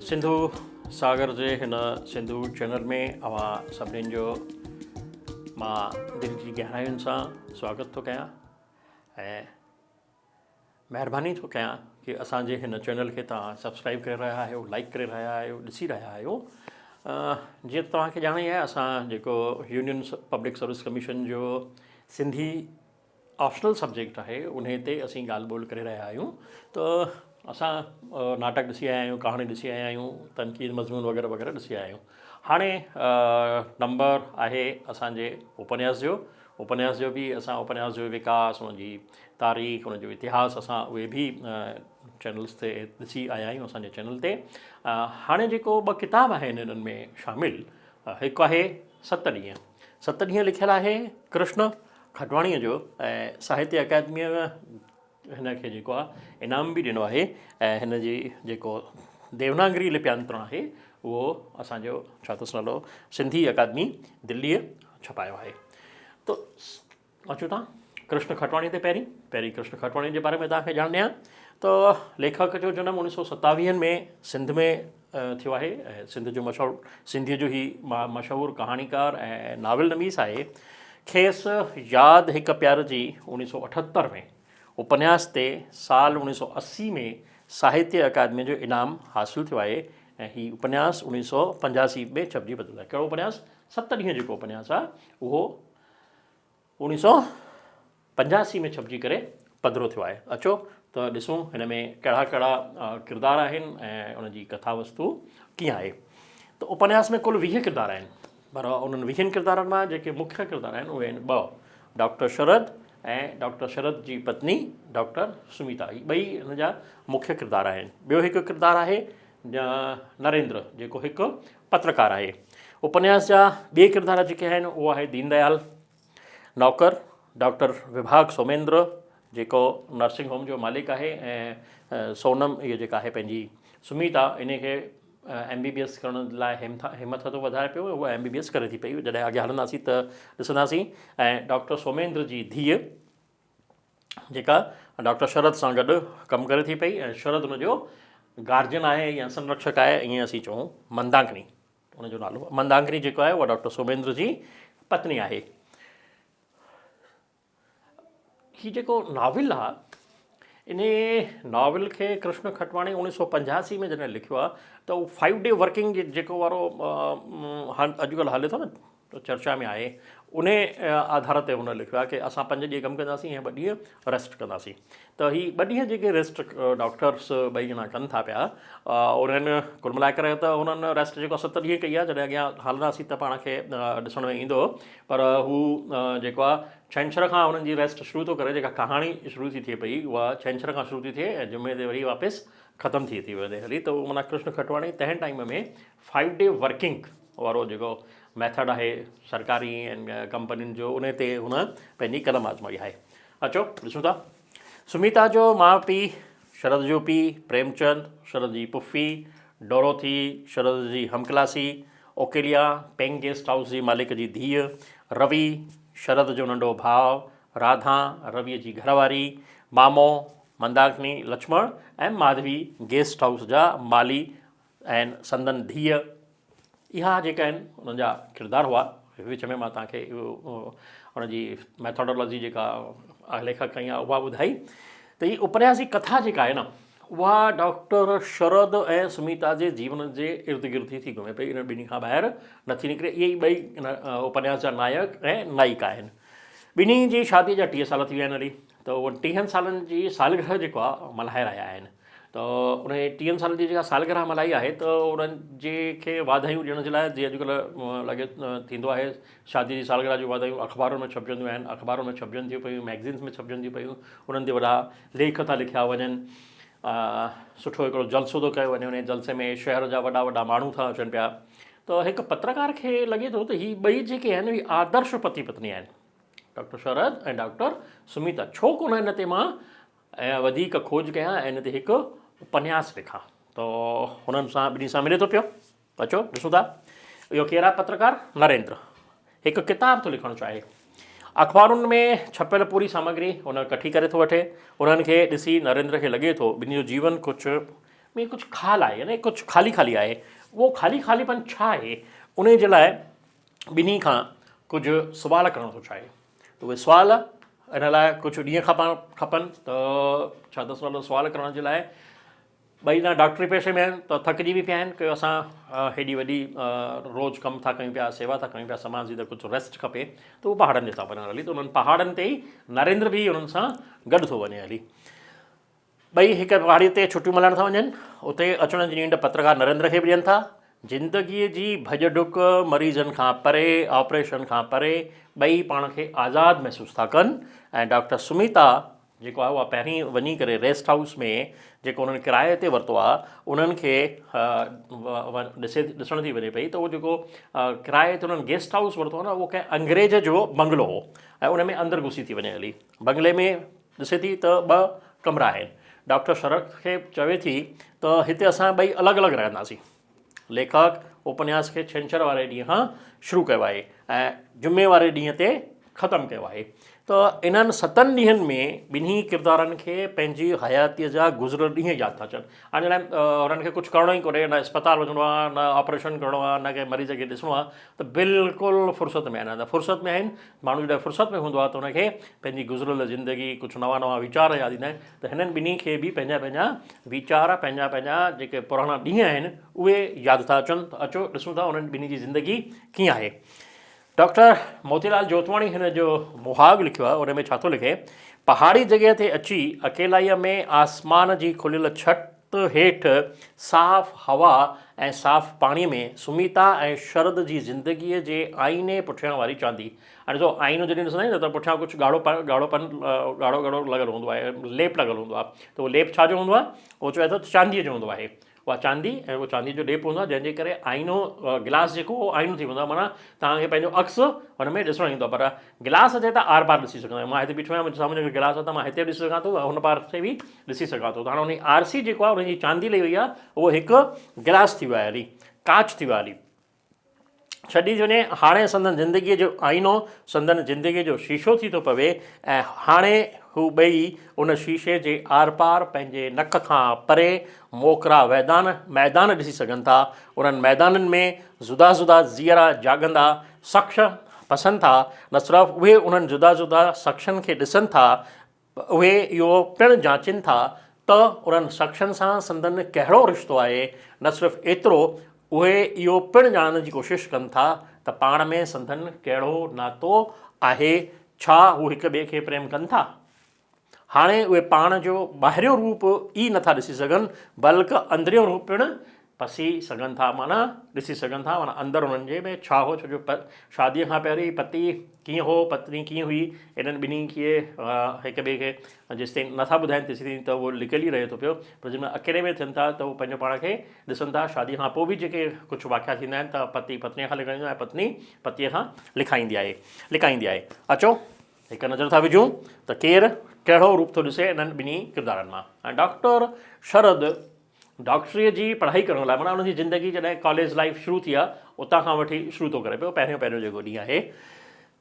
सिंधु सागर जे हिन सिंधु चैनल में अवां सभिनीनि जो मां दिलि जी गहराइयुनि सां स्वागत थो कयां ऐं महिरबानी थो कयां कि असांजे हिन चैनल खे तव्हां सब्सक्राइब करे रहिया आहियो, लाइक करे रहिया आहियो, ॾिसी रहिया आहियो। जीअं तव्हांखे ॼाण ई आहे, असां जेको यूनियन पब्लिक सर्विस कमीशन जो सिंधी ऑप्शनल सब्जेक्ट आहे उन ते असीं ॻाल्हि ॿोल करे रहिया आहियूं। त असां नाटक ॾिसी आया आहियूं, कहाणी ॾिसी आया आहियूं, तनक़ीद मज़मून वग़ैरह वग़ैरह ॾिसी आया आहियूं। हाणे नंबर आहे असांजे उपन्यास जो बि असां उपन्यास जो विकास, उनजी तारीख़, उनजो इतिहास असां उहे बि चैनल्स ते ॾिसी आया आहियूं असांजे चैनल ते। हाणे जेको ॿ किताब आहिनि इन्हनि में शामिलु, हिकु आहे 7 ॾींहं लिखियलु आहे कृष्ण खटवाणीअ जो ऐं साहित्य अकादमीअ हिन खे जेको आहे इनाम बि ॾिनो आहे ऐं हिन जी जेको देवनागरी लिपियांतरण आहे उहो असांजो छा अथसि नालो सिंधी अकादमी दिल्लीअ छपायो आहे। त अचूं था कृष्ण खटवाणी ते। पहिरीं कृष्ण खटवाणी जे बारे में तव्हांखे ॼाण ॾियां त लेखक जो जनम 1927 में सिंध में थियो आहे ऐं सिंधीअ जो ई मशहूरु कहाणीकार ऐं नाविल नवीस आहे। खेसि यादि हिकु प्यार जी 1978 में उपन्यास ते साल 1980 में साहित्य अकादमी जो इनाम हासिलु थियो आहे ऐं हीउ उपन्यास 1985 में छपिजी बदिलो आहे। कहिड़ो उपन्यास? 7 ॾींहं जेको उपन्यास आहे उहो 1985 में छपिजी करे पधिरो थियो आहे। अचो त ॾिसूं हिन में कहिड़ा कहिड़ा किरदार आहिनि ऐं उनजी कथा वस्तु कीअं आहे। त उपन्यास में कुल 20 किरदार आहिनि, पर उन्हनि 20 किरदारनि मां जेके मुख्य किरदार आहिनि उहे आहिनि 2, डॉक्टर शरद ऐं डॉक्टर शरद जी पत्नी डॉक्टर सुमिता। ही ॿई हिन जा मुख्य किरदार आहिनि। ॿियो हिकु किरदार आहे नरेंद्र, जेको हिकु पत्रकार आहे। उपन्यास जा ॿिए किरदार जेके आहिनि उहो आहे दीनदयाल नौकर, डॉक्टर विभाग सोमेंद्र जेको नर्सिंग होम जो मालिक आहे ऐं सोनम इहा जेका आहे पंहिंजी सुमिता इन खे MBBS करण लाइ हिमत थो वधाए पियो। उहा MBBS करे थी पई। जॾहिं अॻियां हलंदासीं त ॾिसंदासीं। ऐं डॉक्टर सोमेंद्र जी धीअ जेका डॉक्टर शरद सां गॾु कमु करे थी पई ऐं शरद हुनजो गार्जियन आहे या संरक्षक आहे, ईअं असीं चऊं। मंदाकिनी हुनजो नालो। मंदाकिनी जेको आहे उहा डॉक्टर सोमेंद्र जी पत्नी आहे। हीउ जेको नाविल आहे, इन नाविल खे कृष्ण खटवाणी 1985 में जॾहिं लिखियो आहे त उहो 5 डे वर्किंग जेको वारो अॼुकल्ह हले थो न, चर्चा में आहे, उन आधार ते हुन लिखियो आहे कि असां 5 ॾींहं कमु कंदासीं ऐं 2 ॾींहं रेस्ट कंदासीं। त हीअ 2 ॾींहं जेके रेस्ट डॉक्टर्स 2 ॼणा कनि था पिया, उन्हनि कुल मिलाए करे त हुननि रेस्ट जेको 7 ॾींहं कई आहे। जॾहिं अॻियां हलंदासीं त पाण खे ॾिसण में ईंदो, पर हू जेको आहे छंछर खां हुननि जी रेस्ट शुरू थो करे। जेका कहाणी शुरू थी थिए पई उहा छंछर खां शुरू थी थिए ऐं जुमे ते वरी वापसि ख़तमु थी वञे हली। त उहो माना कृष्ण खटवाणी तंहिं टाइम में 5 डे वर्किंग वारो जेको मैथड आहे सरकारी ऐं कंपनियुनि जो, उन ते हुन पंहिंजी कलम आज़माई आहे। अचो ॾिसूं था। सुमिता जो माउ पीउ, शरद जो पीउ प्रेमचंद, शरद जी पुफी डोरोथी, शरद जी हमक्लासी, ओकेलिया पेंग गेस्ट हाउस जी मालिक जी धीअ, रवि शरद जो नंढो भाउ, राधा रविअ जी घरवारी, मामो मंदाकिनी लक्ष्मण ऐं माधवी गेस्ट हाउस जा माली ऐं संदन धीअ। इहा जेका आहिनि उन्हनि जा किरदार हुआ। विच में मां तव्हांखे उनजी मैथोडोलॉजी जेका लेखक कई आहे उहा ॿुधाई। त हीअ उपन्यास जी कथा जेका आहे न, उहा डॉक्टर शरद ऐं सुमिता जे जीवन जे इर्द गिर्द थी घुमे पई। इन ॿिन्ही खां ॿाहिरि नथी निकिरे। इहे ई 2 इन उपन्यास जा नायक ऐं नायिका आहिनि। ॿिन्ही जी शादीअ जा 30 साल थी विया आहिनि हली। त उहो 30 सालनि जी सालगिरह जेको आहे मल्हाए रहिया आहिनि। त उन 30 सालनि जी जेका सालगिरह मल्हाई आहे त उन्हनि जे खे वाधायूं ॾियण जे लाइ, जीअं अॼुकल्ह लॻे थींदो आहे, शादी जी सालगिरह जूं वाधायूं अख़बारुनि में छपजंदियूं आहिनि, अख़बारुनि में छपजनि थियूं पयूं, मैगज़ीन्स में छपजनि थियूं पयूं। उन्हनि ते वॾा लेख था लिखिया वञनि। सुठो हिकिड़ो जलसो थो कयो वञे। उन जलसे में शहर जा वॾा वॾा माण्हू था अचनि पिया। त हिकु पत्रकार खे लॻे थो त हीअ 2 जेके आहिनि इहे आदर्श पति पत्नी आहिनि, डॉक्टर शरद ऐं डॉक्टर सुमिता। छो कोन हिन ते मां वधीक खोज कयां ऐं हिन ते हिकु उपन्यास लिखां। त हुननि सां 2 सां मिले थो पियो। अचो ॾिसूं था। इहो केरु आहे पत्रकार? नरेंद्र। हिकु किताब थो लिखणु चाहे। अख़बारुनि में छपियल पूरी सामग्री हुन कठी करे थो वठे। उन्हनि खे ॾिसी नरेंद्र खे लॻे थो ॿिन्ही जो जीवन कुझु में कुझु खाल आहे, यानी कुझु ख़ाली ख़ाली आहे। उहो ख़ाली ख़ालीपन छा आहे, उन जे लाइ ॿिन्ही खां कुझु सुवाल करणु थो चाहे। त उहे सुवाल इन लाइ कुझु ॾींहं खपनि। त छा त सुवाल करण जे लाइ ॿई ॼणा डॉक्टरी पेशे में आहिनि, त थकिजी बि पिया आहिनि की असां हेॾी वॾी रोज़ु कमु था कयूं पिया, सेवा था कयूं पिया समाज जी, त कुझु रेस्ट खपे। त उहो पहाड़नि ते था वञनि हली, त उन्हनि पहाड़नि ते ई नरेंद्र बि उन्हनि सां गॾु थो वञे हली। ॿई हिकु पहाड़ी ते छुटियूं मल्हाइण था वञनि। उते अचण जी नींड पत्रकार नरेंद्र खे बि ॾियनि था। ज़िंदगीअ जी भॼ डुक, मरीज़नि खां परे, ऑपरेशन खां परे, ॿई पाण खे आज़ादु महसूसु था कनि। ऐं डॉक्टर सुमिता जेको आहे उहा पहिरीं वञी करे रेस्ट हाउस में जेको उन्हनि किराए ते वरितो आहे, उन्हनि खे ॾिसण थी वञे पई त उहो जेको किराए ते उन्हनि गेस्ट हाउस वरितो आहे न, उहो कंहिं अंग्रेज जो बंगलो हो ऐं उन में अंदरि घुसी थी वञे हली। बंगले में ॾिसे थी त 2 कमरा आहिनि। डॉक्टर शरद खे चवे थी त हिते असां ॿई अलॻि अलॻि रहंदासीं। लेखक उपन्यास खे छंछरु वारे ॾींहं खां शुरू कयो आहे ऐं जुमे वारे ॾींहं ते ख़तमु कयो आहे। त इन्हनि 7 ॾींहंनि में ॿिन्ही किरदारनि खे पंहिंजी हयातीअ जा गुज़िरियल ॾींहं यादि था अचनि। हाणे लाइ उन्हनि खे कुझु करिणो ई कोन्हे, न अस्पताल वञिणो आहे, न ऑपरेशन करिणो आहे, न कंहिं मरीज़ खे ॾिसणो आहे, त बिल्कुलु फ़ुर्सत में आहिनि। त फ़ुर्सत में आहिनि, माण्हू जॾहिं फ़ुर्सत में हूंदो आहे त उनखे पंहिंजी गुज़िरियल ज़िंदगी, कुझु नवां नवां वीचार यादि ईंदा आहिनि। त हिननि ॿिन्ही खे बि पंहिंजा पंहिंजा वीचार, पंहिंजा पंहिंजा जेके पुराणा ॾींहं आहिनि उहे यादि था अचनि। त अचो ॾिसूं था उन्हनि ॿिन्ही जी ज़िंदगी कीअं आहे। डॉक्टर मोतीलाल जोतवाणी हिन जो मुहाग लिखियो आहे, उन में छा थो लिखे, पहाड़ी जॻह ते अची अकेलाईअ में आसमान जी खुलियल छत हेठि साफ़ हवा ऐं साफ़ पाणीअ में सुमिता ऐं शरद जी ज़िंदगीअ जे आईने पुठियां वारी चांदी। हाणे ॾिसो, आईनो जॾहिं ॾिसंदा आहियूं न त पुठियां कुझु ॻाढ़ो ॻाढ़ो लॻियलु हूंदो आहे, लेप लॻियलु हूंदो आहे। त उहो लेप छाजो हूंदो आहे, उहो चवे थो चांदीअ जो हूंदो आहे। उहा चांदी ऐं उहो चांदी जो लेप हूंदो आहे, जंहिंजे करे आईनो गिलास जेको उहो आईनो थी वेंदो आहे। माना तव्हांखे पंहिंजो अक्स हुन में ॾिसणु ईंदो आहे। पर गिलास ते त आर पार ॾिसी सघंदा आहियूं। मां हिते बीठो आहियां, मुंहिंजे साम्हूं जेको गिलास आहे त मां हिते ॾिसी सघां थो, हुन पार ते बि ॾिसी सघां थो। त हाणे उन आरसी जेको आहे उनजी चांदी लही वई आहे, उहो हिकु गिलास थी वियो आहे हली, कांच थी वियो आहे हली। छॾी थी वञे हाणे संदन ज़िंदगीअ जो आईनो संदन ज़िंदगीअ जो शीशो थी थो पवे ऐं हाणे हू ॿई उन शीशे जे आर पार पंहिंजे नक खां परे मोकरा मैदान ॾिसी सघनि था। उन्हनि मैदाननि में जुदा जुदा ज़ीअरा जाॻंदा शख़्स पसंदि था। न सिर्फ़ु उहे उन्हनि जुदा जुदा शख़्सनि खे ॾिसनि था, उहे इहो पिणु जांचनि था त उन्हनि शख़्सनि सां संदन कहिड़ो रिश्तो आहे। न सिर्फ़ु एतिरो, उहे इहो पिणु ॼाणण जी कोशिशि कनि था त पाण में संदन कहिड़ो नातो आहे, छा हू हिक ॿिए खे प्रेम कनि था। हाणे उहे पाण जो ॿाहिरियों रूप ई नथा ॾिसी सघनि, बल्कि अंदरियों रूप पिणु पसी सघनि था, माना ॾिसी सघनि था, माना अंदरि उन्हनि जे में छा हो। छो जो शादीअ खां पहिरीं पति कीअं हो, पत्नी कीअं हुई, इन्हनि ॿिन्ही खे हिक ॿिए खे जेसिताईं नथा ॿुधाइनि तेसिताईं त उहो लिकियलु ई रहे थो पियो। पर जंहिंमहिल अकेले में थियनि था त उहो पंहिंजो पाण खे ॾिसनि था। शादीअ खां पोइ बि जेके कुझु वाक़िया थींदा आहिनि त पति पत्नीअ खां लिकाईंदो आहे ऐं पत्नी पतीअ खां लिकाईंदी आहे। अचो हिकु नज़र था विझूं त केरु कहिड़ो रूप थो ॾिसे इन्हनि ॿिन्ही किरदारनि मां। ऐं डॉक्टर शरद डॉक्टरीअ जी पढ़ाई करण लाइ, माना उनजी ज़िंदगी जॾहिं कॉलेज लाइफ शुरू थी आहे उतां खां वठी शुरू थो करे पियो। पहिरियों जेको ॾींहुं आहे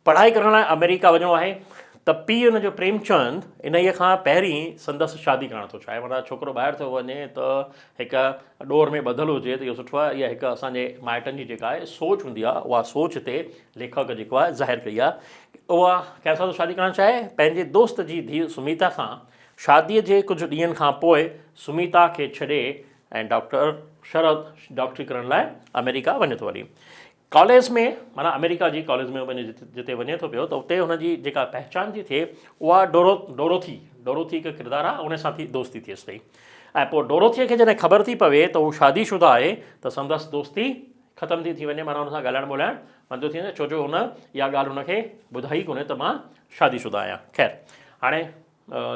पढ़ाई करण लाइ अमेरिका वञिणो आहे, त पीउ हुनजो प्रेमचंद इन्हीअ खां पहिरीं संदसि शादी करणु थो चाहे। माना छोकिरो ॿाहिरि थो वञे त हिकु ॾोर में ॿधलु हुजे त इहो सुठो आहे। इहा हिकु असांजे माइटनि जी जेका आहे सोच हूंदी आहे, उहा सोच ते लेखक जेको आहे ज़ाहिर कई आहे। उहा कंहिंसां थो शादी करणु चाहे, पंहिंजे दोस्त जी धीउ सुमिता सां। शादीअ जे कुझु ॾींहंनि खां पोइ सुमिता खे छॾे ऐं डॉक्टर शरद डॉक्टरी करण लाइ अमेरिका वञे थो वञी। कॉलेज में, माना अमेरिका जी कॉलेज में वञे जिते वञे थो पियो, त उते हुनजी जेका पहचान थी थिए उहा डोरोथी हिकु किरदारु आहे, उन सां थी दोस्ती थिएसि पई। ऐं पोइ डोरोथीअ खे जॾहिं ख़बर थी पवे त हू शादीशुदा आहे त संदसि दोस्ती ख़तमु थी वञे, माना हुन सां ॻाल्हाइणु ॿोलाइणु बंदि थी वञे, छो जो हुन इहा ॻाल्हि हुनखे ॿुधाई कोन्हे त मां शादीशुदा आहियां। ख़ैरु हाणे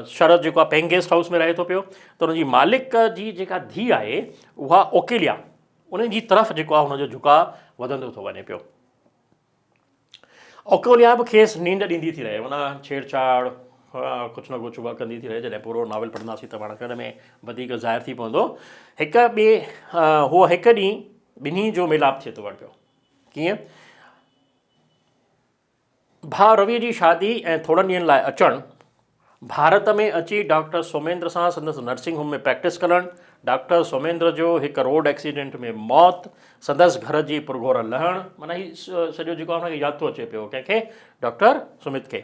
शरद जेको आहे पेइंग गेस्ट हाउस में रहे थो पियो, त हुनजी मालिक जी जेका धीउ आहे उहा ओकेलिया, उन जी तरफ़ जेको आहे हुनजो झुकाव वधंदो थो वञे पियो। ओकेलिया बि खेसि नींड ॾींदी थी रहे, माना छेड़छाड़ कुझु न कुझु उहा कंदी थी रहे। जॾहिं पूरो नॉवल पढ़ंदासीं त पाण खे हुन में वधीक ज़ाहिर थी पवंदो। हूअ हिकु ॾींहुं ॿिन्ही जो मिलाप थिए थो वञे पियो। कीअं? भाउ रवि जी शादी ऐं थोड़नि ॾींहंनि लाइ अचणु, भारत में अची डॉक्टर सोमेंद्र सां संदसि नर्सिंग होम में प्रैक्टिस करणु, डॉक्टर सोमेंद्र जो हिकु रोड एक्सीडेंट में मौत, संदसि घर जी पुरघोर लहण, माना ही सॼो जेको आहे हुनखे यादि थो अचे पियो कंहिंखे, डॉक्टर सुमित खे।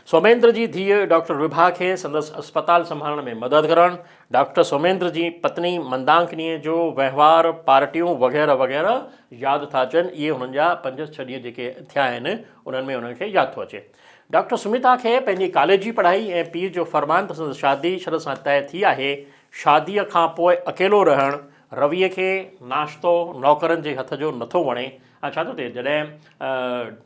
सोमेंद्र जी धीउ डॉक्टर विभा खे संदसि अस्पताल संभालण में मदद करणु, डॉक्टर सोमेंद्र जी पत्नी मंदाकिनीअ जो वहिंवार, पार्टियूं वग़ैरह वग़ैरह यादि था अचनि। इहे हुननि जा 5-6 ॾींहं जेके थिया आहिनि उन्हनि में उन्हनि खे यादि थो अचे। डॉक्टर सुमिता खे पंहिंजी कॉलेज जी पढ़ाई ऐं पीउ जो फरमान त संदसि शादी शरत सां तइ थी आहे। शादीअ खां पोइ अकेलो रहणु, रवीअ खे नाश्तो नौकरनि जे हथ जो नथो वणे। छा थो थिए, जॾहिं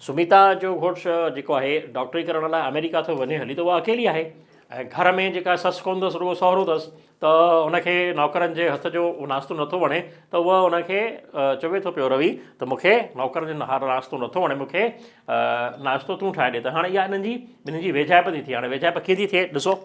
सुमिता जो घोटु जेको आहे डॉक्टरी करण लाइ अमेरिका थो वञे हली, त उहा अकेली आहे ऐं घर में जेका ससु कोन अथसि, रुॻो सहुरो अथसि, त हुनखे नौकरनि जे हथ जो नाश्तो नथो वणे, त उहा हुनखे चवे थो पियो रवि त मूंखे नौकरनि जो नाश्तो नथो वणे, मूंखे नाश्तो तूं ठाहे ॾे। त हाणे इहा ॿिन्हिनि जी वेझाइप थी थिए। हाणे वेझाइप कीअं थी थिए ॾिसो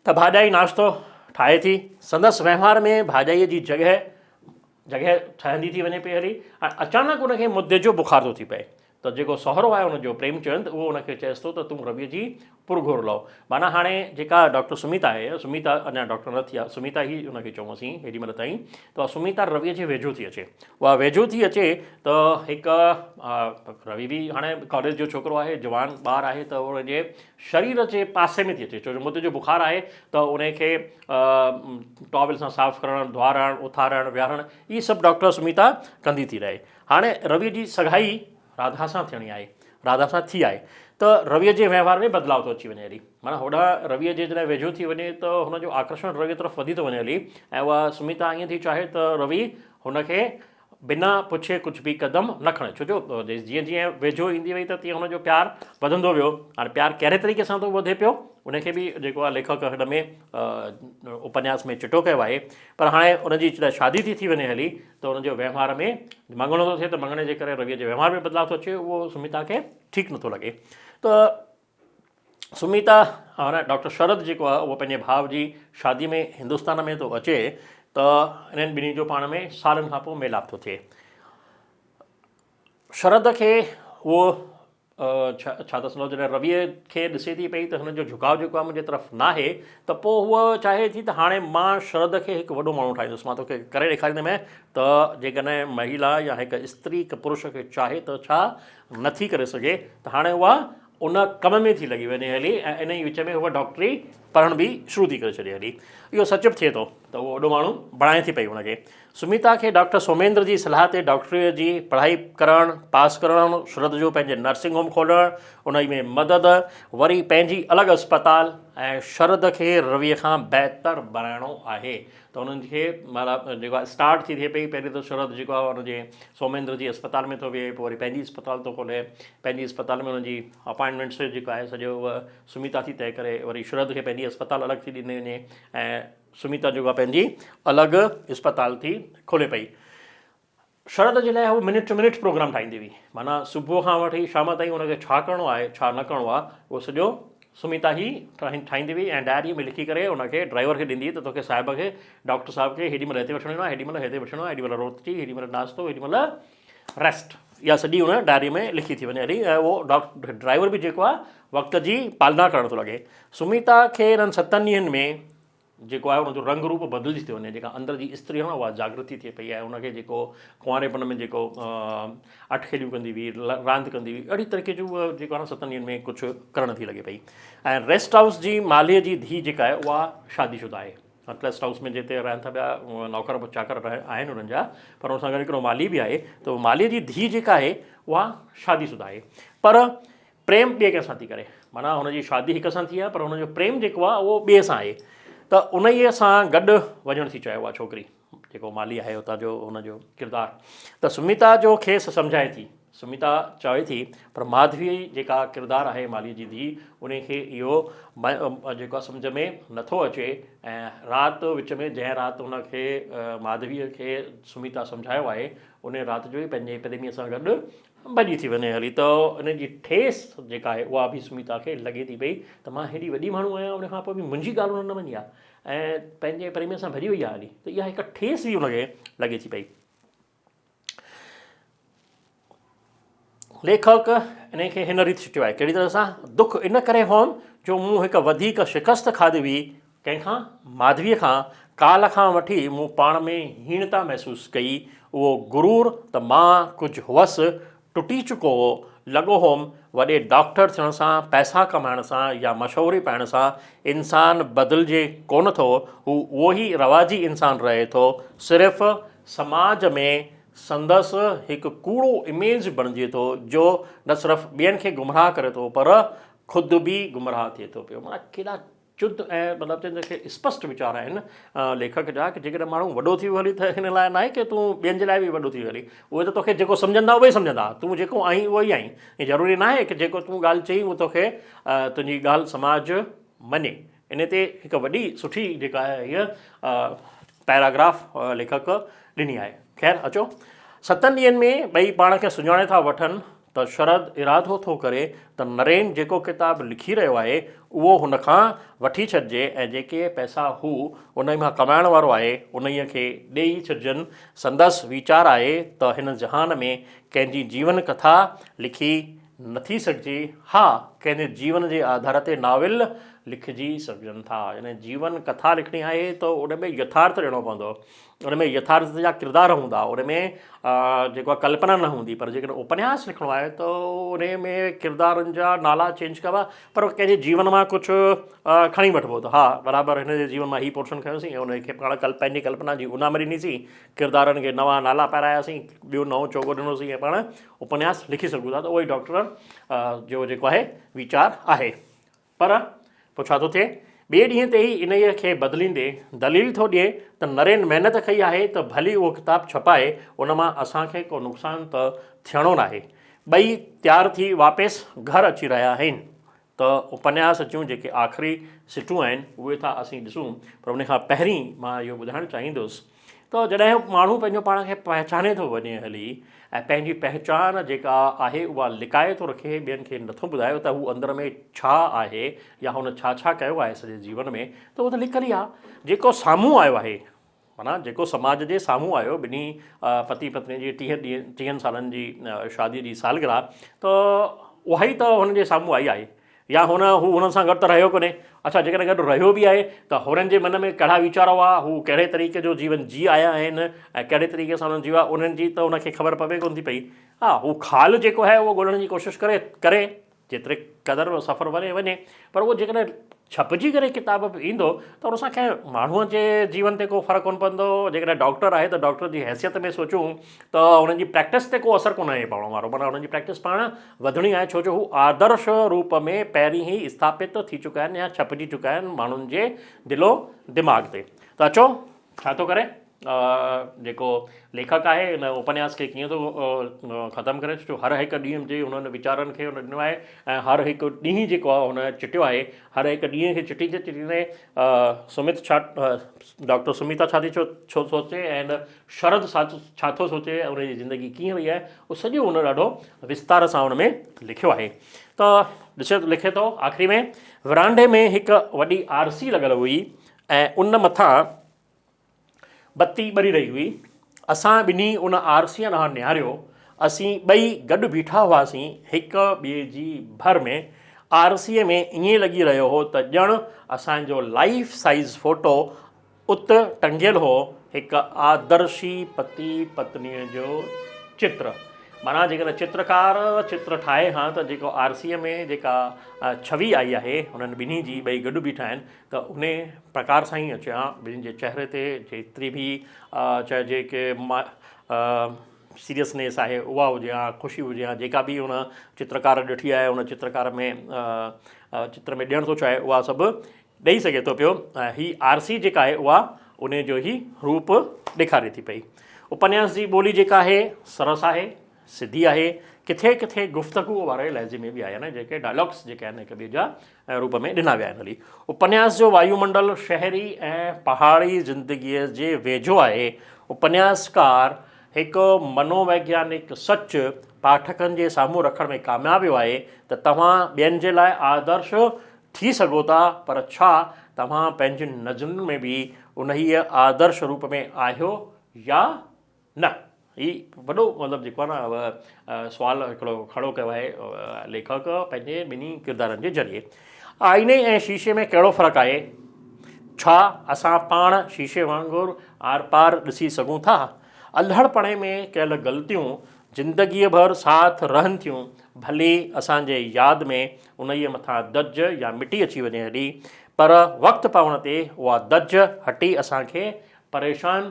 त भाॼाई नाश्तो ठाहे थी, संदसि वहिंवार में भाॼाईअ जी जॻह ठहंदी थी वञे पई हली। हाणे अचानक उनखे मुद्दे जो बुखार थो थी पए, त जेको सहुरो आहे हुनजो प्रेमचंद, उहो उनखे चएसि थो त तूं रवीअ जी पुरघोर लहो। माना हाणे जेका डॉक्टर सुमिता आहे, सुमिता अञा डॉक्टर न थी आहे, सुमिता ई हुनखे चऊंसीं हेॾी महिल ताईं, त सुमिता रवीअ जे वेझो थी अचे। उहा वेझो थी अचे त हिकु रवि बि हाणे कॉलेज जो छोकिरो आहे, जवान ॿार आहे, त उनजे शरीर जे पासे में थी अचे, छो जो मुद्दे जो बुखार आहे, त उनखे टॉवल सां साफ़ु करणु, धुआरणु, उथारणु, विहारणु, इहे सभु डॉक्टर सुमिता कंदी थी रहे। हाणे रवीअ जी सगाई राधा सां थियणी आहे, राधा सां थी आहे, त रवीअ जे वहिंवार में बदिलाव थो अची वञे हली। माना होॾां रवीअ जे जॾहिं वेझो थी वञे त हुनजो आकर्षण रवीअ तरफ़ वधी थो वञे हली, ऐं उहा सुमिता ईअं थी चाहे त रवि हुनखे बिना पुछे कुझु बि क़दम न खणे, छो जो जीअं जीअं वेझो ईंदी वई त तीअं हुनजो प्यारु वधंदो वियो। हाणे प्यारु कहिड़े तरीक़े सां थो वधे पियो, उनखे बि जेको आहे लेखक हिन में उपन्यास में चिटो कयो आहे। पर हाणे उनजी जॾहिं शादी थी वञे हली, त हुनजो वहिंवार में मङणो थो थिए, त मङणे जे करे रवीअ जे वहिंवार में बदिलाव थो अचे, उहो सुमिता खे ठीकु नथो लॻे। त सुमिता हाणे डॉक्टर शरद जेको आहे उहो पंहिंजे भाउ जी शादी में हिंदुस्तान में थो अचे, त इन्हनि ॿिन्ही जो पाण में सालनि खां पोइ मेलाप थो थिए। शरद खे उहो छा त सम्झो, जॾहिं रवीअ खे ॾिसे थी पई त हुनजो झुकाव जेको आहे मुंहिंजे तरफ़ न आहे, त पोइ हूअ चाहे थी त हाणे मां शरद खे हिकु वॾो माण्हू ठाहींदुसि, मां तोखे करे ॾेखारींदुमि त जेकॾहिं महिला या हिकु स्त्री हिकु पुरुष खे चाहे त छा नथी करे सघे। त हाणे उहा उन कम में थी लॻी वञे हली, ऐं इन ई विच में उहा डॉक्टरी पढ़ण बि शुरू थी करे छॾे हली। इहो सच बि थिए थो त उहो वॾो माण्हू बणाए थी पई हुनखे। सुमिता खे डॉक्टर सोमेंद्र जी सलाह ते डॉक्टरीअ जी पढ़ाई करणु, पास करणु, शरद जो पंहिंजे नर्सिंग होम खोलणु, उन में मदद, वरी पंहिंजी अलॻि अस्पताल, ऐं शरद खे रवीअ खां बहितर बणाइणो आहे। त उन्हनि खे मतिलबु जेको आहे स्टार्ट थी थिए पई, पहिरीं त शरद जेको आहे हुनजे सोमेंद्र जी अस्पताल में थो विहे, पोइ वरी पंहिंजी अस्पताल थो खोले, पंहिंजी अस्पताल में हुनजी अपॉइंटमेंट्स जेको आहे सॼो उहा सुमिता थी तइ करे, वरी शरद खे पंहिंजी अस्पताल अलॻि थी ॾिनी वञे, ऐं सुमिता जेको आहे पंहिंजी अलॻि अस्पताल थी खोले पई। शरद जे लाइ उहो मिनट टू मिनट प्रोग्राम ठाहींदी हुई, माना सुबुह खां वठी शाम ताईं हुनखे छा करिणो आहे छा न करिणो आहे उहो सॼो सुमिता ई ठाहींदी हुई, ऐं डायरी में लिखी करे हुनखे ड्राइवर खे ॾींदी त तोखे साहिब खे, डॉक्टर साहिब खे हेॾी महिल हिते वठणो आहे, हेॾी महिल हिते वठणो आहे, हेॾी महिल रोटी, हेॾी महिल नाश्तो, हेॾी महिल रेस्ट, इहा सॼी हुन डायरी में लिखी थी वञे हली। ऐं उहो ड्राइवर बि जेको आहे वक़्त जी पालना करणु थो लॻे। सुमिता खे हिननि 7 ॾींहंनि में जेको आहे हुनजो रंग रूप बदिलिजी थो वञे, जेका अंदरि जी स्त्री आहे उहा जागृति थिए पई, ऐं हुनखे जेको कुंवारेपन में जेको अटखेलियूं कंदी हुई, रांदि कंदी हुई, अहिड़ी तरीक़े जो उहा जेको आहे 7 ॾींहंनि में कुझु करणु थी लॻे पई। ऐं रेस्ट हाउस जी मालीअ जी धीउ जेका आहे उहा शादीशुदा आहे। रेस्ट हाउस में जिते रहनि था पिया नौकर चाकर आहिनि हुननि जा, पर हुन सां गॾु हिकिड़ो माली बि आहे, त उहो मालीअ जी धीउ जेका आहे उहा शादीशुदा आहे, पर प्रेम ॿिए कंहिंसां थी करे। माना हुनजी शादी हिक सां थी आहे, पर हुनजो प्रेम जेको आहे उहो ॿिए सां आहे। त उन ई सां गॾु वञणु थी चाहे उहा छोकिरी जेको माली आहे हुतां जो हुनजो किरदारु। त सुमिता जो खेसि सम्झाए थी, सुमिता चवे थी, पर माधवी जेका किरदारु आहे माली जी धीउ, उनखे इहो जेको आहे सम्झ में नथो अचे। ऐं राति विच में जंहिं राति हुनखे माधवीअ खे सुमिता सम्झायो आहे, उन राति जो ई पंहिंजे प्रेमीअ सां गॾु भॼी थी वञे हली। त इन जी ठेस जेका आहे उहा बि सुमिता खे लॻे थी पई त मां हेॾी वॾी माण्हू आहियां, उन खां पोइ बि मुंहिंजी ॻाल्हि हुन न मञी आहे ऐं पंहिंजे प्रेमीअ सां भॼी वई आहे हली। त इहा हिकु ठेस बि हुनखे लॻे थी पई। लेखक इन खे हिन रीति छिटियो आहे, कहिड़ी तरह सां, दुख इन करे हुअमि जो मूं हिकु वधीक शिकस्त खाधी हुई कंहिंखां माधवीअ खां काल खां वठी मूं पाण में हीणता महसूसु कई। उहो गुरूर त मां कुझु हुअसि टुटी चुको हो। लॻो होमि वॾे डॉक्टर थियण सां, पैसा कमाइण सां या मशहूरी पाइण सां इंसानु बदिलिजे कोन थो। हू उहो ई रवाजी इंसानु रहे थो, सिर्फ़ु समाज में संदसि हिकु कूड़ो इमेज बणिजे थो जो न सिर्फ़ु ॿियनि खे गुमराह करे थो पर ख़ुदि बि गुमराह थिए थो पियो। माना केॾा चुद ऐं मतिलबु जंहिंखे स्पष्ट वीचार आहिनि लेखक जा, की जेकॾहिं माण्हू वॾो थी वियो हली त हिन लाइ न आहे की तूं ॿियनि जे लाइ बि वॾो थी वियो हली। उहे त तोखे जेको सम्झंदा उहे ई सम्झंदा, तूं जेको आहीं उहो ई आहीं। ईअं ज़रूरी न आहे की जेको तूं ॻाल्हि चई उहो तोखे तुंहिंजी ॻाल्हि समाज मञे। इन ते हिकु वॾी सुठी जेका आहे हीअ पैराग्राफ लेखक ॾिनी आहे। ख़ैरु अचो, 7 ॾींहंनि में ॿई पाण खे सुञाणे था वठनि त शरद इरादो थो करे त नरेन जेको किताबु लिखी रहियो आहे उहो हुन खां वठी छॾिजे ऐं जेके पैसा हू उन मां कमाइण वारो आहे उन्हीअ खे ॾेई छॾिजनि। संदसि वीचार आहे त हिन जहान में कंहिंजी जीवन कथा लिखी नथी सघिजे। हा, कंहिंजे जीवन जे आधार ते नाविल लिखिजी सघजनि था। यानी जीवन कथा लिखणी आहे त उन में यथार्थ ॾियणो पवंदो, उन में यथार्थ जा किरदार हूंदा, उन में जेको आहे कल्पना न हूंदी। पर जेकॾहिं उपन्यास लिखिणो आहे त उन में किरदारनि जा नाला चेंज कबा, पर कंहिंजे जीवन मां कुझु खणी वठिबो। त हा, बराबरि हिन जे जीवन मां ही पोर्शन खयोंसीं ऐं उनखे पाण पंहिंजी कल्पना जी उनाम ॾिनीसीं, किरदारनि खे नवां नाला पारायासीं, ॿियो नओं चोगो ॾिनोसीं ऐं पाण उपन्यास लिखी सघूं था। त उहो ई डॉक्टर जो जेको आहे वीचार आहे। पर पोइ छा थो थिए, ॿिए ॾींहं ते ई इन्हीअ खे बदिलींदे दलील थो ॾिए त नरेन महिनत कई आहे त भली उहो किताबु छपाए, उन मां असांखे को नुक़सानु त थियणो न आहे। ॿई तयारु थी वापसि घरु अची रहिया आहिनि त उपन्यास जूं जेके आख़िरी सिटूं आहिनि उहे था असीं ॾिसूं। पर उन खां पहिरीं मां इहो ॿुधाइणु चाहींदुसि त जॾहिं माण्हू पंहिंजो पाण खे पहचाने थो वञे हली ऐं पंहिंजी पहचान जेका आहे उहा लिकाए थो रखे, ॿियनि खे नथो ॿुधायो त हू अंदर में छा आहे या हुन छा छा कयो आहे सॼे जीवन में, त उहो त लिखियलु ई आहे। जेको साम्हूं आयो आहे, माना जेको समाज जे साम्हूं आयो, ॿिन्ही पति पत्नी जी 30 सालनि जी शादी जी सालगिरह, त उहा ई त हुननि जे साम्हूं आई आहे। या हू हुननि सां गॾु त रहियो कोन्हे। अच्छा, जेकॾहिं गॾु रहियो बि आहे त हुननि जे मन में कहिड़ा वीचार हुआ, हू कहिड़े तरीक़े जो जीवन जी आया आहिनि ऐं कहिड़े तरीक़े सां हुननि जीवा, उन्हनि जी त उनखे ख़बर पवे कोन थी पई। हा, हू ख़ाल जेको आहे उहो ॻोल्हण जी कोशिशि करे जेतिरे क़दुरु सफ़र वञे। पर उहो जेकॾहिं छपिजी करे किताब बि ईंदो त उन सां कंहिं माण्हूअ जे जीवन ते को फ़र्क़ु कोन पवंदो। जेकॾहिं डॉक्टर आहे त डॉक्टर जी हैसियत में सोचूं त उन्हनि जी प्रैक्टिस ते को असरु कोन आहे पवण वारो। माना उन्हनि जी प्रैक्टिस पाण वधणी आहे, छो जो हू आदर्श रूप में पहिरीं ई स्थापित थी चुका आहिनि या छपिजी चुका आहिनि माण्हुनि जे दिलो दिमाग़ ते। त अचो, छा थो करे जेको लेखक आहे हिन उपन्यास खे कीअं थो ख़तमु करे, छो हर हिकु ॾींहं जे हुननि वीचारनि खे हुन ॾिनो आहे ऐं हर हिकु ॾींहुं जेको आहे हुन चिटियो आहे। हर हिकु ॾींहं खे चिटींदे सुमित छा डॉक्टर सुमिता छा थी छो सोचे ऐं शरद छा थो सोचे ऐं उनजी ज़िंदगी कीअं वई आहे, उहो सॼो हुन ॾाढो विस्तार सां हुन में लिखियो आहे। त लिखे थो आख़िरी में, विरांडे में हिकु वॾी आरसी लॻल हुई ऐं उन मथां बत्ती ॿरी रही हुई। असां ॿिन्ही उन आरसीअ ॾांहुं निहारियो। असीं ॿई गॾु बीठा हुआसीं हिक ॿिए जी भर में। आरसीअ में ईअं लॻी रहियो हो त ॼण असांजो लाइफ साइज़ फ़ोटो उत टंगियलु हो, हिकु आदर्शी पति पत्नीअ जो चित्र। माना जेकॾहिं चित्रकार चित्र ठाहे हा त जेको आरसीअ में जेका छवि आई आहे हुननि ॿिन्ही जी, ॿई गॾु बीठा आहिनि, त उन प्रकार सां ई अचे हा। ॿिन्ही जे चहिरे ते जेतिरी बि चइजे की सीरियसनेस आहे उहा हुजे हा, ख़ुशी हुजे हा, जेका बि हुन चित्रकार ॾिठी आहे उन चित्रकार में चित्र में ॾियणु थो चाहे उहा सभु ॾेई सघे थो पियो। ही आरसी जेका आहे उहा उन जो ई रूप ॾेखारे थी पई। उपन्यास जी ॿोली जेका आहे सरस आहे, सिधी आहे, किथे किथे गुफ़्तगू वारे लहज़े में बि आहे न, जेके डायलॉग्स जेके आहिनि हिक ॿिए जा रूप में ॾिना विया आहिनि हली। उपन्यास जो वायुमंडल शहरी ऐं पहाड़ी ज़िंदगीअ जे वेझो आहे। उपन्यासकार हिकु मनोवैज्ञानिक सच पाठकनि जे साम्हूं रखण में कामयाबु वियो आहे त तव्हां ॿियनि जे लाइ आदर्श थी सघो था, पर छा तव्हां पंहिंजी नज़रुनि में बि उन ई आदर्श रूप में आहियो या न। ही वॾो मतिलबु जेको आहे न सुवालु हिकिड़ो खड़ो कयो आहे लेखक पंहिंजे ॿिन्ही किरदारनि जे ज़रिए। आईने ऐं शीशे में कहिड़ो फ़र्क़ु आहे? छा असां पाण शीशे वांगुरु आर पार ॾिसी सघूं था? अल्हड़पणे में कयल ग़लतियूं ज़िंदगीअ भर साथ रहनि थियूं, भली असांजे यादि में उनजे मथां दज या मिटी अची वञे हली, पर वक़्तु पवण ते उहा दज हटी असांखे परेशान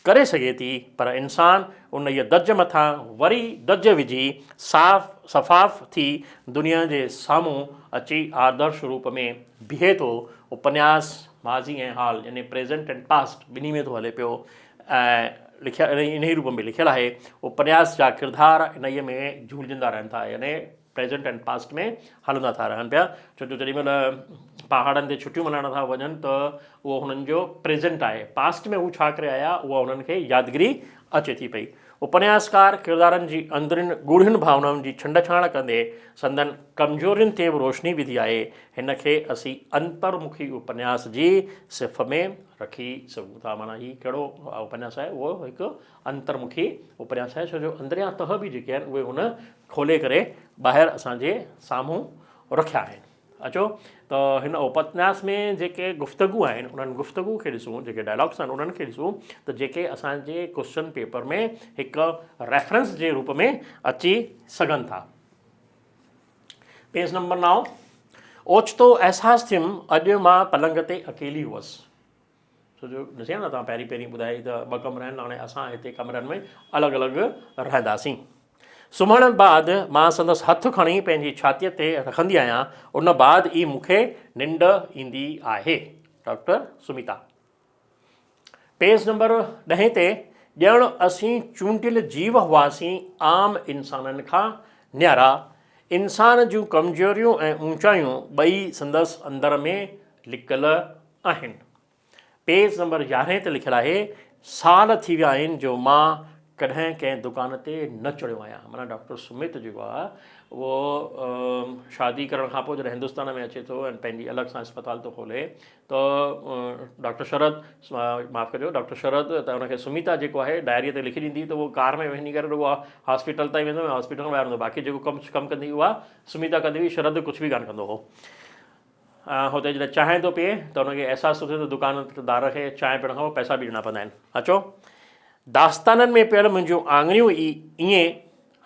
करे सघे थी। पर इंसानु उन जे दज मथां वरी दज विझी सफ़ाफ़ थी दुनिया जे साम्हूं अची आदर्श रूप में बीहे थो। उपन्यास माज़ी ऐं हाल यानी प्रेज़ेंट एंड पास्ट ॿिन्ही में थो हले पियो ऐं लिखियल इन ई रूप में लिखियलु आहे। उपन्यास जा किरदार इन्हीअ में झूलजंदा रहनि था, यानी प्रेज़ेंट एंड पास्ट में हलंदा था रहनि पिया। छो जो जेॾी महिल पहाड़नि ते छुटियूं मल्हाइण था वञनि त उहो हुननि जो प्रेज़ेंट आहे, पास्ट में हू छा करे आया उहा हुननि खे यादगिरी अचे थी पई। उपन्यासकार किरदारनि जी अंदरिन गूढ़ियुनि भावनाउनि जी छंड कंदे संदन कमज़ोरियुनि ते बि रोशनी विधी आहे। हिन खे असीं अंतर्मुखी उपन्यास जी सिफ़ में रखी सघूं था। माना हीउ कहिड़ो उपन्यास आहे? उहो हिकु अंतर्मुखी उपन्यास आहे, छो जो अंदरियां तह बि जेके आहिनि उहे हुन खोले करे ॿाहिरि असांजे साम्हूं रखिया आहिनि। अचो त हिन उपन्यास में जेके गुफ़्तगू आहिनि उन्हनि गुफ़्तगू खे ॾिसूं, जेके डायलॉग्स आहिनि उन्हनि खे ॾिसूं त जेके असांजे क्वेश्चन पेपर में हिकु रेफरेंस जे रूप में अची सघनि था। Page number 9। ओचितो अहसासु थियुमि अॼु मां पलंग ते अकेली हुअसि। छो जो ॾिसिया न तव्हां पहिरीं ॿुधाई त 2 कमरा आहिनि, हाणे असां हिते कमरनि में अलॻि अलॻि रहंदासीं। सुम्हण बाद मां संदसि हथु खणी पंहिंजी छातीअ ते रखंदी आहियां, उन बाद ई मूंखे निंड ईंदी आहे। डॉक्टर सुमिता। पेज नंबर 10 ते ॼण असीं चूंडियल जीव हुआसीं, आम इंसाननि खां न्यारा। इंसान जूं कमज़ोरियूं ऐं ऊचायूं ॿई संदसि अंदर में लिकियल आहिनि। पेज नंबर 11 ते लिखियलु आहे, साल थी विया आहिनि जो मां कॾहिं कंहिं दुकान ते न चढ़ियो आहियां। माना डॉक्टर सुमित जेको आहे उहो शादी करण खां पोइ जॾहिं हिंदुस्तान में अचे थो ऐं पंहिंजी अलॻि सां अस्पताल थो खोले त डॉक्टर शरद, माफ़ु कजो, डॉक्टर शरद त हुनखे सुमिता जेको आहे डायरीअ ते लिखी ॾींदी त उहो कार में वञी करे उहा हॉस्पिटल ताईं वेंदो ऐं हॉस्पिटल खां ॿाहिरि हूंदो, बाक़ी जेको कमु कंदी उहा सुमिता कंदी हुई, शरद कुझु बि कान कंदो हो। हुते जॾहिं चांहि थो पीए त हुनखे अहसासु थो थिए त दुकानदार खे चांहि पीअण खां पोइ पैसा बि ॾियणा पवंदा आहिनि। अचो, दास्ताननि में पियल मुंहिंजूं आङिरियूं ईअं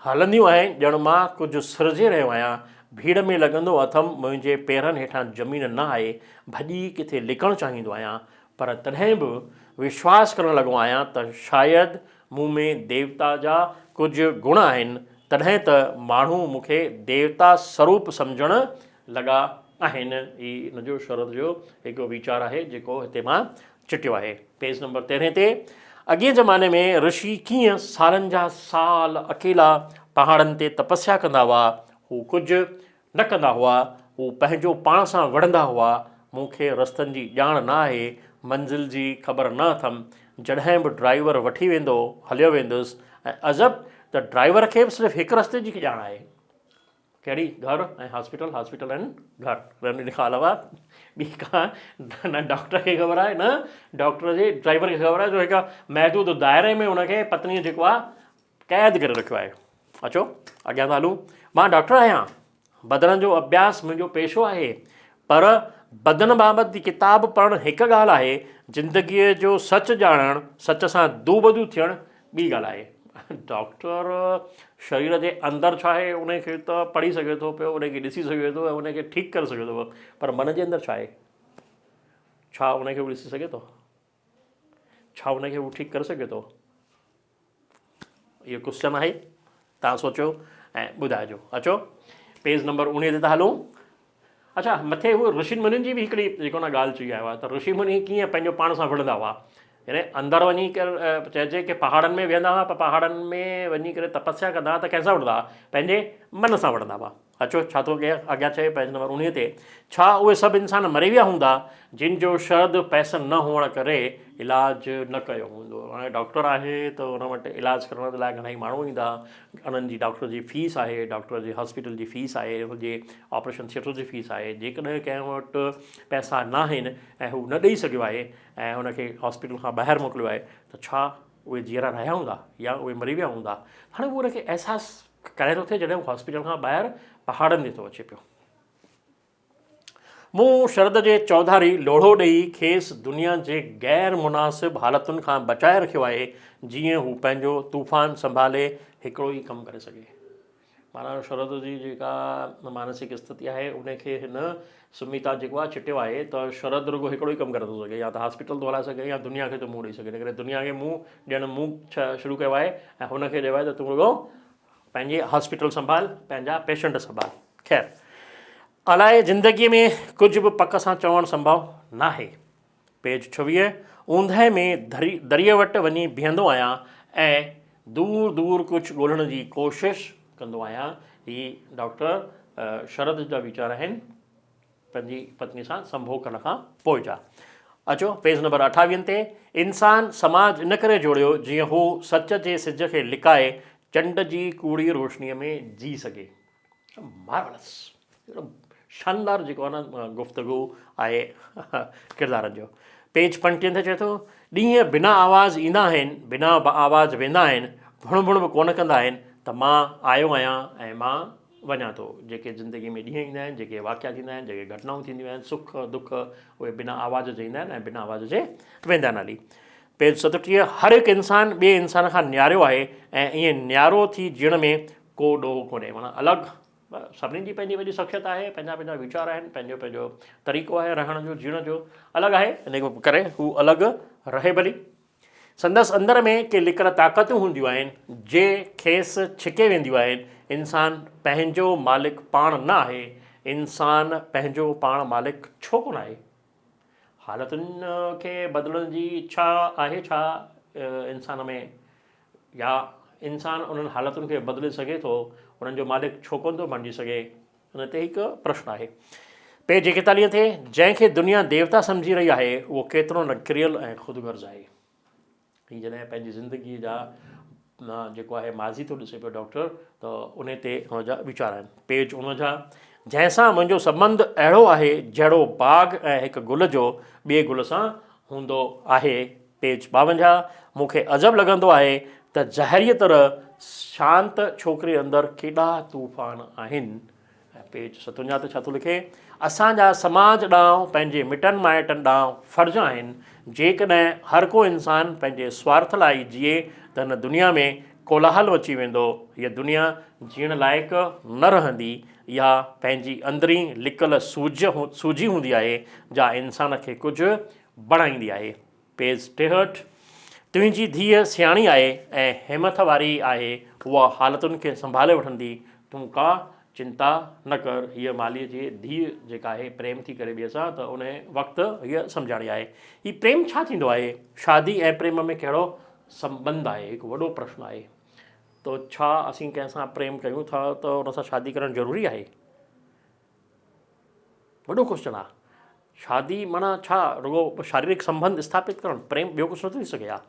हलंदियूं आहिनि ॼण मां कुझु सिरजे रहियो आहियां। भीड़ में लॻंदो अथमि मुंहिंजे पेरनि हेठां ज़मीन न आहे, भॼी किथे लिकणु चाहींदो आहियां, पर तॾहिं बि विश्वास करणु लॻो आहियां त शायदि मूं में देवता जा कुझु गुण आहिनि, तॾहिं त माण्हू मूंखे देवता स्वरूप सम्झणु लॻा आहिनि। ही हिनजो शरद जो हिकिड़ो वीचार आहे जेको हिते मां चिटियो आहे। पेज नंबर 13 ते अॻे ज़माने में ऋषि कीअं सालनि जा साल अकेला पहाड़नि ते तपस्या कंदा हुआ। हू कुझु न कंदा हुआ, हू पंहिंजो पाण सां वढ़ंदा हुआ। मूंखे रस्तनि जी ॼाण न आहे, मंज़िल जी ख़बर न अथमि। जॾहिं बि ड्राइवर वठी वेंदो हलियो वेंदुसि, ऐं अज़ब त ड्राइवर खे बि सिर्फ़ु हिकु रस्ते जी ॼाण आहे। कहिड़ी? घर ऐं हॉस्पिटल, हॉस्पिटल ऐं घर। इन खां अलावा ॿी का न डॉक्टर खे ख़बर आहे, न डॉक्टर जे ड्राइवर खे ख़बर आहे, जो हिकु महदूद दाइरे में हुनखे पत्नीअ जेको आहे क़ैद करे रखियो आहे। अचो अॻियां था हलूं। मां डॉक्टर आहियां, बदन जो अभ्यास मुंहिंजो पेशो आहे, पर बदन बाबति किताब पढ़णु हिकु ॻाल्हि आहे, ज़िंदगीअ जो सच ॼाणणु, सच सां दूबदू थियणु ॿी ॻाल्हि आहे। डॉक्टर शरीर जे अंदरि छा आहे उनखे त पढ़ी सघे थो पियो, उनखे ॾिसी सघे थो ऐं उनखे ठीकु करे सघे थो, पर मन जे अंदरि छा आहे, छा उनखे उहो ॾिसी सघे थो? छा उनखे उहो ठीकु करे सघे थो? इहो क्वेश्चन आहे, तव्हां सोचो ऐं ॿुधाइजो। अचो पेज नंबर 19 ते था हलूं। अच्छा, मथे उहो ऋषि मुनियुनि जी बि हिकिड़ी जेको न ॻाल्हि चई आयो आहे त ऋषि मुनि कीअं पंहिंजो पाण सां विढ़ंदा हुआ, यानी अंदरि वञी करे चइजे की पहाड़नि में वेहंदा हुआ, पर पहाड़नि में वञी करे तपस्या कंदा हुआ त कंहिंसां विढ़ंदा हुआ? पंहिंजे मन सां विढ़ंदा हुआ। अचो छा थो कहे अॻियां चए पेज नंबर 19 ते, छा उहे सभु इंसान मरी विया हूंदा जिन जो शरद पैसनि न हुअण करे इलाजु न कयो हूंदो? हाणे डॉक्टर आहे त हुन वटि इलाजु करण जे लाइ घणेई माण्हू ईंदा, उन्हनि जी डॉक्टर जी फीस आहे, डॉक्टर जी हॉस्पिटल जी फीस आहे, हुजे ऑपरेशन थिएटर जी फीस आहे। जेकॾहिं कंहिं वटि पैसा न आहिनि ऐं हू न ॾेई सघियो आहे ऐं हुनखे हॉस्पिटल खां ॿाहिरि मोकिलियो आहे, त छा उहे जीअरा रहिया हूंदा या उहे मरी विया हूंदा? हाणे उहो हुनखे अहसासु करे थो थिए जॾहिं हू हॉस्पिटल खां ॿाहिरि पहाड़नि ते थो अचे पियो। मूं शरद जे चौधारी लोढ़ो ॾेई खेसि दुनिया जे ग़ैर मुनासिब हालतुनि खां बचाए रखियो आहे जीअं हू पंहिंजो तूफ़ान संभाले हिकिड़ो ई कमु करे सघे। माना शरद जी जेका मानसिक स्थिति आहे उनखे हिन सुमिता जेको आहे चिटियो आहे त शरद रुॻो हिकिड़ो ई कमु करे थो सघे, या त हॉस्पिटल थो हलाए सघे या दुनिया खे थो मुंहुं ॾेई सघे। इन करे दुनिया खे मुंहुं ॾियणु शुरू कयो आहे ऐं हुनखे चयो आहे त तूं रुॻो पंहिंजे हॉस्पिटल संभाल, पंहिंजा पेशेंट संभाल। ख़ैर, अलाए ज़िंदगीअ में कुझु बि पक सां चवणु संभव न आहे। पेज 26, ऊंदहि में दरिया वटि वञी बीहंदो आहियां ऐं दूर दूर कुझु ॻोल्हण जी कोशिशि कंदो आहियां। ही डॉक्टर शरद जा वीचार आहिनि पंहिंजी पत्नी सां संभोग करण खां पोइ जा। अचो पेज नंबर 28 ते, इंसान समाज इन करे जोड़ियो जीअं हू सच जे सिज खे लिकाए चंड जी कूड़ी रोशनीअ में जी सघे। मार्वलस, शानदार जेको आहे न गुफ़्तगू आहे किरदारनि जो। पेज 35 ते चए थो, ॾींहं बिना आवाज़ ईंदा आहिनि, बिना आवाज़ वेंदा आहिनि, भुण भुण बि कोन कंदा आहिनि त मां आयो आहियां ऐं मां वञा थो। जेके ज़िंदगी में ॾींहं ईंदा आहिनि, जेके वाक़िया थींदा आहिनि, जेके घटनाऊं थींदियूं आहिनि, सुख दुख, उहे बिना आवाज़ जे ईंदा आहिनि ऐं बिना आवाज़ जे वेंदा आहिनि हली। पेज 37, हर हिकु इंसानु ॿिए इंसान खां न्यारो आहे ऐं ईअं न्यारो थी जीअण में को ॾोह कोन्हे। माना अलॻि, सभिनी जी पंहिंजी पंहिंजी शख़्सियत आहे, पंहिंजा पंहिंजा वीचार आहिनि, पंहिंजो पंहिंजो तरीक़ो आहे रहण जो, जीअण जो अलॻि आहे। इन करे हू अलॻि रहे भली। संदसि अंदर में के लिकल ताक़तूं हूंदियूं आहिनि जे खेसि छिके वेंदियूं आहिनि। इंसानु पंहिंजो मालिक पाण न आहे, इंसानु पंहिंजो पाण मालिक छो कोन आहे? हालतुनि खे बदिलण जी इच्छा आहे छा इंसान में, या इंसानु उन्हनि हालतुनि खे बदिले सघे थो, उन्हनि जो मालिक छो कोन थो बणिजी सघे? उन ते हिकु प्रश्न आहे। पेज 41 ते, जंहिंखे दुनिया देवता सम्झी रही आहे उहो केतिरो न किरियल ऐं ख़ुदिगर्ज़ आहे। हीअ जॾहिं पंहिंजी ज़िंदगीअ जा जेको आहे माज़ी थो ॾिसे पियो डॉक्टर, त उन ते हुनजा वीचार आहिनि। पेज 49, जंहिंसां मुंहिंजो संबंध अहिड़ो आहे जहिड़ो बाग़ ऐं हिकु गुल जो ॿिए गुल सां हूंदो आहे। पेज 52, मूंखे अजब लॻंदो आहे त ज़हरीअ तरह शांत छोकिरे अंदरि केॾा तूफ़ान आहिनि। ऐं पेज 57 ते छा थो लिखे, असांजा समाज ॾांहुं पंहिंजे मिटनि माइटनि ॾांहुं फ़र्ज़ आहिनि। जेकॾहिं हर को इंसानु पंहिंजे स्वार्थ लाइ जीए त हिन दुनिया में कोलाहल अची वेंदो, हीअ दुनिया जीअण लाइक़ु न रहंदी, या पंहिंजी अंदरी लिकल सूजी हूंदी आहे जा इंसान खे कुझु बणाईंदी आहे। पेज 63, तुंहिंजी धीअ सियाणी आहे ऐं हिमथ वारी आहे, उहा हालतुनि खे संभाले वठंदी, तूं का चिंता न कर। हीअ मालीअ जी धीअ जेका आहे प्रेम थी करे ॿिए सां, त उन वक़्तु हीअ सम्झाणी आहे। हीअ प्रेम छा थींदो आहे? शादी ऐं प्रेम में कहिड़ो संबंध आहे? हिकु वॾो प्रश्न आहे। तो छा असीं कंहिंसां प्रेम कयूं था त उन सां शादी करणु ज़रूरी आहे? वॾो क्वेश्चन आहे। शादी माना छा रुॻो शारीरिक संबंध स्थापित करणु? प्रेम ॿियो कुझु नथो थी सघे हा?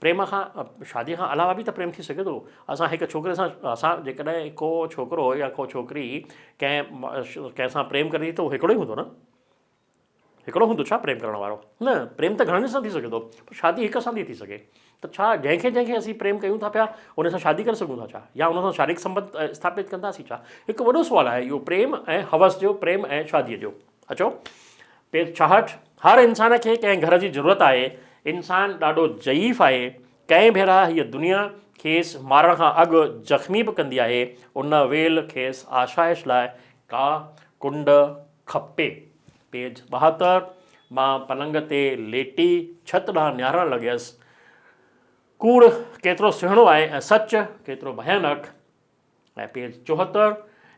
प्रेम खां, शादीअ खां अलावा बि त प्रेम थी सघे थो। असां हिकु छोकिरे सां, असां जेकॾहिं को छोकिरो या को छोकिरी कंहिंसां प्रेम करे थी त उहो हिकिड़ो ई हूंदो न? हिकिड़ो हूंदो छा प्रेम करण वारो? न, प्रेम त घणनि सां थी सघे थो, पर शादी हिक सां थी थी सघे। त छा जंहिंखे असीं प्रेम कयूं था पिया उन सां शादी करे सघूं था छा, या उन सां शारीरिक संबंध स्थापित कंदासीं छा? हिकु वॾो सुवालु आहे इहो, प्रेम ऐं हवस जो, प्रेम ऐं शादीअ जो। अचो पेज 66, हर इंसान खे कंहिं घर जी ज़रूरत आहे। इंसानु ॾाढो ज़ईफ़ आहे। कंहिं भेरा हीअ दुनिया खेसि मारण खां अॻु ज़ख़्मी बि कंदी आहे। उन वेल खेसि आशाइश लाइ का कुंड खपे। पेज 72, मां पलंग ते लेटी छत ॾांहुं निहारणु लॻियसि। कूड़ केतिरो सुहिणो आहे ऐं सच केतिरो भयानक। ऐं पेज 74,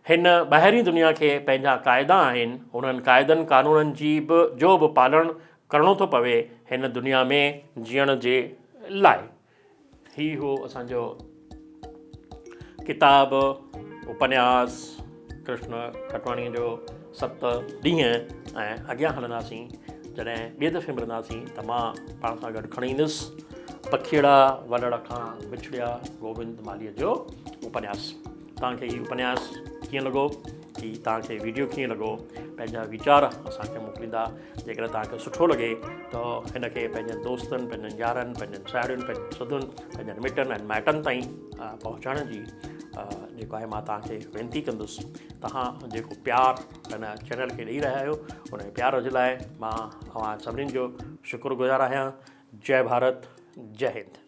हिन ॿाहिरीं दुनिया खे पंहिंजा क़ाइदा आहिनि, उन्हनि क़ाइदनि कानूननि जो बि पालण करिणो थो पवे हिन दुनिया में जीअण जे लाइ। ही हो असांजो किताबु उपन्यास कृष्ण खटवाणीअ जो 7 ॾींहं। ऐं अॻियां हलंदासीं, जॾहिं ॿिए दफ़े मिलंदासीं त मां पाण सां गॾु खणी ईंदुसि पखीड़ा वलड़ खां बिछड़िया गोविंद मालीअ जो उपन्यास। तव्हांखे हीउ उपन्यास कीअं लॻो कि तव्हांखे वीडियो कीअं लॻो, पंहिंजा वीचार असांखे मोकिलींदा। जेकर तव्हांखे सुठो लॻे त हिनखे पंहिंजनि दोस्तनि, पंहिंजनि यारनि, पंहिंजनि साहेड़ियुनि, पंहिंजनि सदुनि, पंहिंजनि मिटनि ऐं माइटनि ताईं पहुचाइण जी जेको आहे मां तव्हांखे वेनिती कंदुसि। तव्हां जेको प्यारु हिन चैनल खे ॾेई रहिया आहियो, उन प्यार जे लाइ मां तव्हां सभिनीनि जो शुक्रगुज़ार आहियां। जय भारत, जय हिंद।